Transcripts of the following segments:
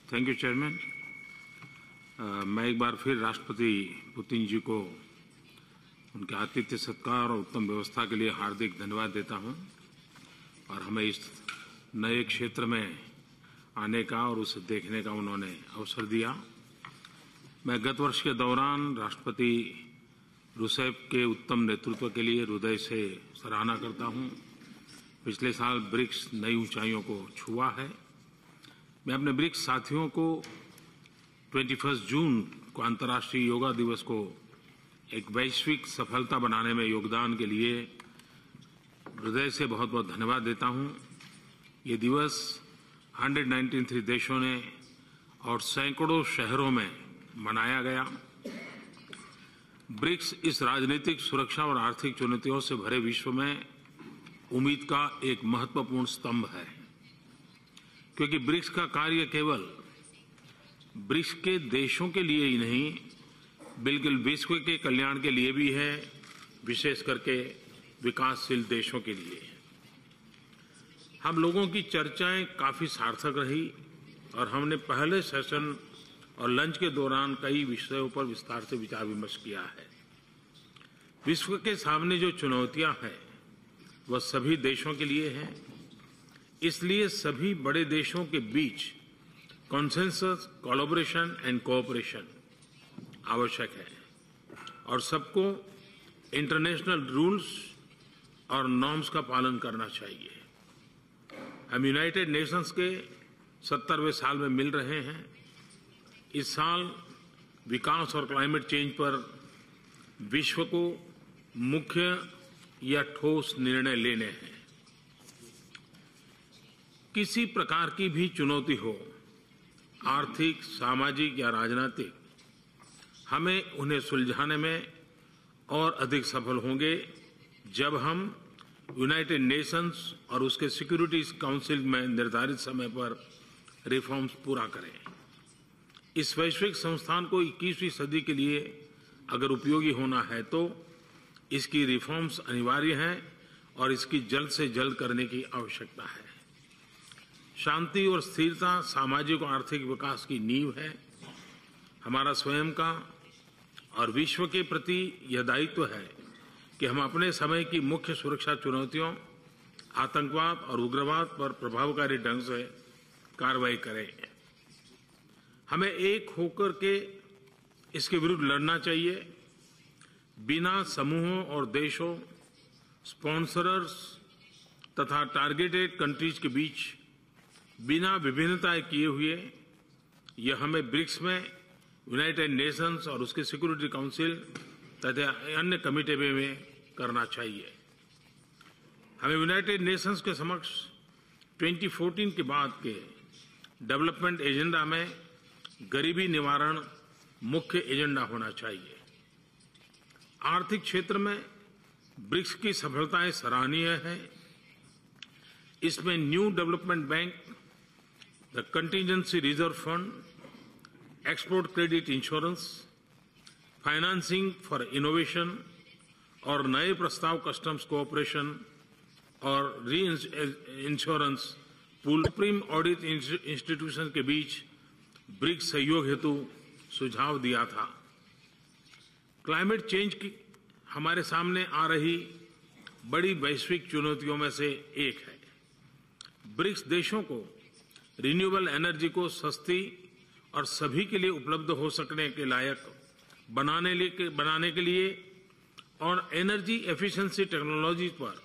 Thank you chairman. मैं एक बार फिर राष्ट्रपति पुतिन जी को उनके आतिथ्य सत्कार और उत्तम व्यवस्था के लिए हार्दिक धन्यवाद देता हूं और हमें इस नए क्षेत्र में आने का और उसे देखने का उन्होंने अवसर दिया। मैं गत वर्ष के दौरान राष्ट्रपति रूसेफ के उत्तम नेतृत्व के लिए हृदय से सराहना करता हूं। पिछले साल ब्रिक्स नई ऊंचाइयों को छुआ है। मैं अपने ब्रिक्स साथियों को 21 जून को अंतर्राष्ट्रीय योगा दिवस को एक वैश्विक सफलता बनाने में योगदान के लिए हृदय से बहुत बहुत धन्यवाद देता हूं। ये दिवस 193 देशों ने और सैकड़ों शहरों में मनाया गया। ब्रिक्स इस राजनीतिक, सुरक्षा और आर्थिक चुनौतियों से भरे विश्व में उम्मीद का एक महत्वपूर्ण स्तंभ है, क्योंकि ब्रिक्स का कार्य केवल ब्रिक्स के देशों के लिए ही नहीं बल्कि विश्व के कल्याण के लिए भी है, विशेष करके विकासशील देशों के लिए। हम लोगों की चर्चाएं काफी सार्थक रही और हमने पहले सेशन और लंच के दौरान कई विषयों पर विस्तार से विचार विमर्श किया है। विश्व के सामने जो चुनौतियां हैं वह सभी देशों के लिए हैं, इसलिए सभी बड़े देशों के बीच कॉन्सेंसस, कोलैबोरेशन एंड कोऑपरेशन आवश्यक है और सबको इंटरनेशनल रूल्स और नॉर्म्स का पालन करना चाहिए। हम यूनाइटेड नेशंस के 70वें साल में मिल रहे हैं। इस साल विकास और क्लाइमेट चेंज पर विश्व को मुख्य या ठोस निर्णय लेने हैं। किसी प्रकार की भी चुनौती हो, आर्थिक, सामाजिक या राजनीतिक, हमें उन्हें सुलझाने में और अधिक सफल होंगे जब हम यूनाइटेड नेशंस और उसके सिक्योरिटी काउंसिल में निर्धारित समय पर रिफॉर्म्स पूरा करें। इस वैश्विक संस्थान को 21वीं सदी के लिए अगर उपयोगी होना है तो इसकी रिफॉर्म्स अनिवार्य हैं और इसकी जल्द से जल्द करने की आवश्यकता है। शांति और स्थिरता सामाजिक और आर्थिक विकास की नींव है। हमारा स्वयं का और विश्व के प्रति यह दायित्व है कि हम अपने समय की मुख्य सुरक्षा चुनौतियों, आतंकवाद और उग्रवाद पर प्रभावकारी ढंग से कार्रवाई करें। हमें एक होकर के इसके विरुद्ध लड़ना चाहिए, बिना समूहों और देशों, स्पॉन्सरर्स तथा टारगेटेड कंट्रीज के बीच बिना विभिन्नताएं किए हुए। यह हमें ब्रिक्स में यूनाइटेड नेशंस और उसके सिक्योरिटी काउंसिल तथा अन्य कमेटी में करना चाहिए। हमें यूनाइटेड नेशंस के समक्ष 2014 के बाद के डेवलपमेंट एजेंडा में गरीबी निवारण मुख्य एजेंडा होना चाहिए। आर्थिक क्षेत्र में ब्रिक्स की सफलताएं सराहनीय हैं। इसमें new development bank, the contingency reserve fund, export credit insurance, financing for innovation और नए प्रस्ताव कस्टम्स कोऑपरेशन और री insurance pool supreme audit institution के बीच ब्रिक्स सहयोग हेतु सुझाव दिया था। क्लाइमेट चेंज की हमारे सामने आ रही बड़ी वैश्विक चुनौतियों में से एक है। ब्रिक्स देशों को रिन्यूएबल एनर्जी को सस्ती और सभी के लिए उपलब्ध हो सकने के लायक बनाने के लिए और एनर्जी एफिशिएंसी टेक्नोलॉजी पर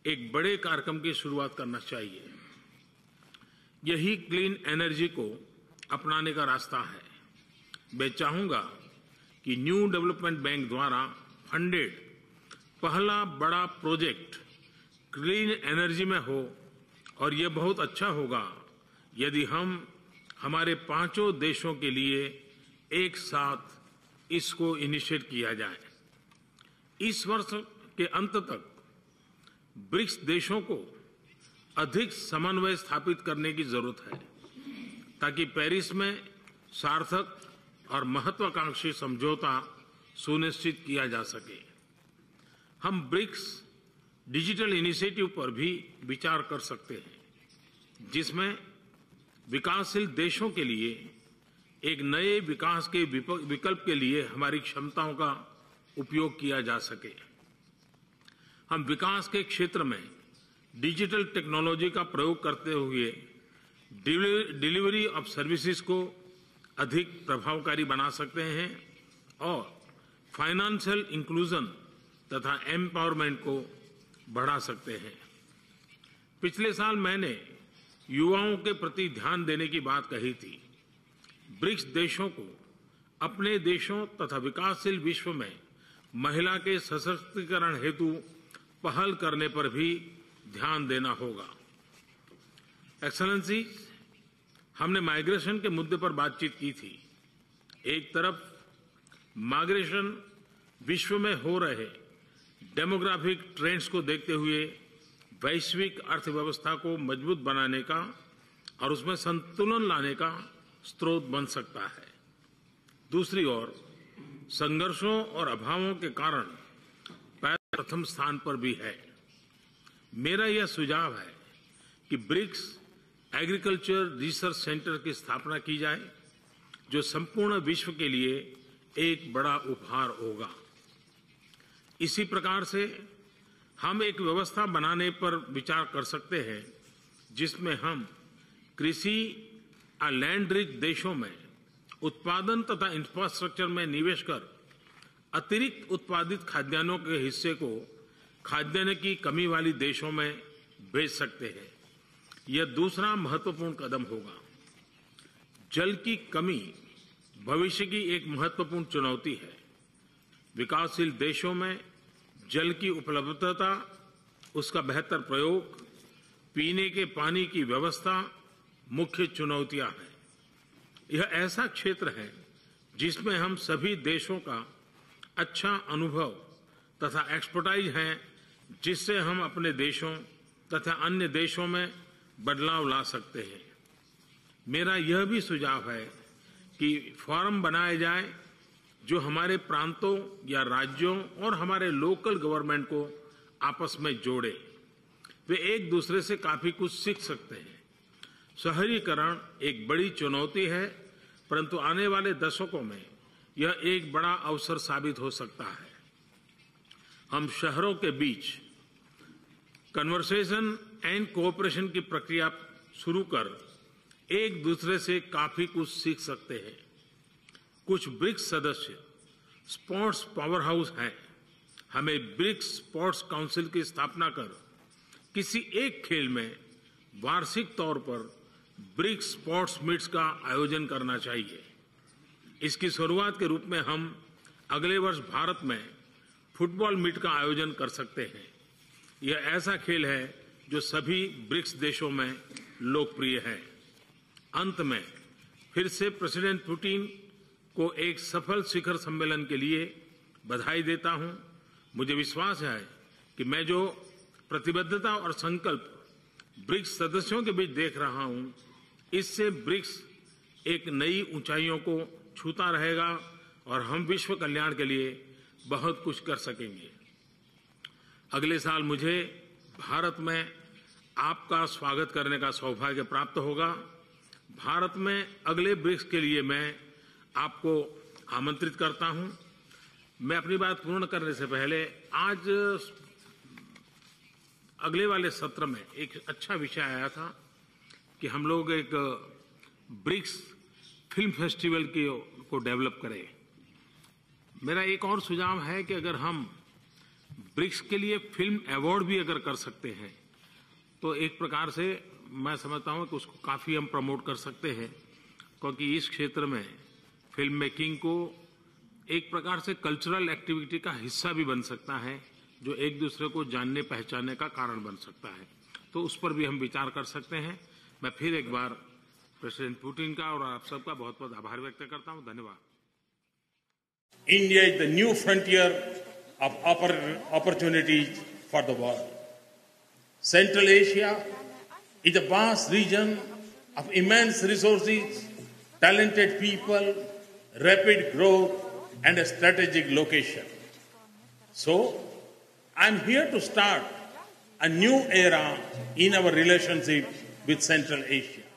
एक बड़े कार्यक्रम की शुरुआत करना चाहिए। यही क्लीन एनर्जी को अपनाने का रास्ता है। मैं चाहूंगा कि न्यू डेवलपमेंट बैंक द्वारा फंडेड पहला बड़ा प्रोजेक्ट क्लीन एनर्जी में हो और यह बहुत अच्छा होगा यदि हम हमारे 5 देशों के लिए एक साथ इसको इनिशिएट किया जाए। इस वर्ष के अंत तक ब्रिक्स देशों को अधिक समन्वय स्थापित करने की जरूरत है ताकि पेरिस में सार्थक और महत्वाकांक्षी समझौता सुनिश्चित किया जा सके। हम ब्रिक्स डिजिटल इनिशिएटिव पर भी विचार कर सकते हैं, जिसमें विकासशील देशों के लिए एक नए विकास के विकल्प के लिए हमारी क्षमताओं का उपयोग किया जा सके। हम विकास के क्षेत्र में डिजिटल टेक्नोलॉजी का प्रयोग करते हुए डिलीवरी ऑफ सर्विसेज को अधिक प्रभावकारी बना सकते हैं और फाइनेंशियल इंक्लूजन तथा एम्पावरमेंट को बढ़ा सकते हैं। पिछले साल मैंने युवाओं के प्रति ध्यान देने की बात कही थी। ब्रिक्स देशों को अपने देशों तथा विकासशील विश्व में महिला के सशक्तिकरण हेतु पहल करने पर भी ध्यान देना होगा। एक्सेलेंसी, हमने माइग्रेशन के मुद्दे पर बातचीत की थी। एक तरफ माइग्रेशन विश्व में हो रहे डेमोग्राफिक ट्रेंड्स को देखते हुए वैश्विक अर्थव्यवस्था को मजबूत बनाने का और उसमें संतुलन लाने का स्रोत बन सकता है। दूसरी ओर संघर्षों और अभावों के कारण प्रथम स्थान पर भी है। मेरा यह सुझाव है कि ब्रिक्स एग्रीकल्चर रिसर्च सेंटर की स्थापना की जाए, जो संपूर्ण विश्व के लिए एक बड़ा उपहार होगा। इसी प्रकार से हम एक व्यवस्था बनाने पर विचार कर सकते हैं जिसमें हम कृषि और लैंड रिच देशों में उत्पादन तथा इंफ्रास्ट्रक्चर में निवेश कर अतिरिक्त उत्पादित खाद्यान्नों के हिस्से को खाद्यान्न की कमी वाली देशों में भेज सकते हैं। यह दूसरा महत्वपूर्ण कदम होगा। जल की कमी भविष्य की एक महत्वपूर्ण चुनौती है। विकासशील देशों में जल की उपलब्धता, उसका बेहतर प्रयोग, पीने के पानी की व्यवस्था मुख्य चुनौतियां हैं। यह ऐसा क्षेत्र है जिसमें हम सभी देशों का अच्छा अनुभव तथा एक्सपर्टाइज है, जिससे हम अपने देशों तथा अन्य देशों में बदलाव ला सकते हैं। मेरा यह भी सुझाव है कि फोरम बनाए जाए जो हमारे प्रांतों या राज्यों और हमारे लोकल गवर्नमेंट को आपस में जोड़े। वे एक दूसरे से काफी कुछ सीख सकते हैं। शहरीकरण एक बड़ी चुनौती है, परंतु आने वाले दशकों में यह एक बड़ा अवसर साबित हो सकता है। हम शहरों के बीच कन्वर्सेशन एंड कोऑपरेशन की प्रक्रिया शुरू कर एक दूसरे से काफी कुछ सीख सकते हैं। कुछ ब्रिक्स सदस्य स्पोर्ट्स पावर हाउस हैं। हमें ब्रिक्स स्पोर्ट्स काउंसिल की स्थापना कर किसी एक खेल में वार्षिक तौर पर ब्रिक्स स्पोर्ट्स मीट्स का आयोजन करना चाहिए। इसकी शुरुआत के रूप में हम अगले वर्ष भारत में फुटबॉल मीट का आयोजन कर सकते हैं। यह ऐसा खेल है जो सभी ब्रिक्स देशों में लोकप्रिय है। अंत में फिर से प्रेसिडेंट पुतिन को एक सफल शिखर सम्मेलन के लिए बधाई देता हूं। मुझे विश्वास है कि मैं जो प्रतिबद्धता और संकल्प ब्रिक्स सदस्यों के बीच देख रहा हूं, इससे ब्रिक्स एक नई ऊंचाइयों को छूता रहेगा और हम विश्व कल्याण के लिए बहुत कुछ कर सकेंगे। अगले साल मुझे भारत में आपका स्वागत करने का सौभाग्य प्राप्त होगा। भारत में अगले ब्रिक्स के लिए मैं आपको आमंत्रित करता हूं। मैं अपनी बात पूर्ण करने से पहले आज अगले वाले सत्र में एक अच्छा विषय आया था कि हम लोग एक ब्रिक्स फिल्म फेस्टिवल को डेवलप करें। मेरा एक और सुझाव है कि अगर हम ब्रिक्स के लिए फिल्म अवार्ड भी अगर कर सकते हैं तो एक प्रकार से मैं समझता हूं कि उसको काफी हम प्रमोट कर सकते हैं, क्योंकि इस क्षेत्र में फिल्म मेकिंग को एक प्रकार से कल्चरल एक्टिविटी का हिस्सा भी बन सकता है, जो एक दूसरे को जानने पहचानने का कारण बन सकता है। तो उस पर भी हम विचार कर सकते हैं। मैं फिर एक बार प्रेसिडेंट पुतिन का और आप सबका बहुत बहुत आभार व्यक्त करता हूं। धन्यवाद। India is the new frontier of opportunities for the world. Central Asia is a vast region of immense resources, talented people, rapid growth, and a strategic location. So, I'm here to start a new era in our relationship with Central Asia.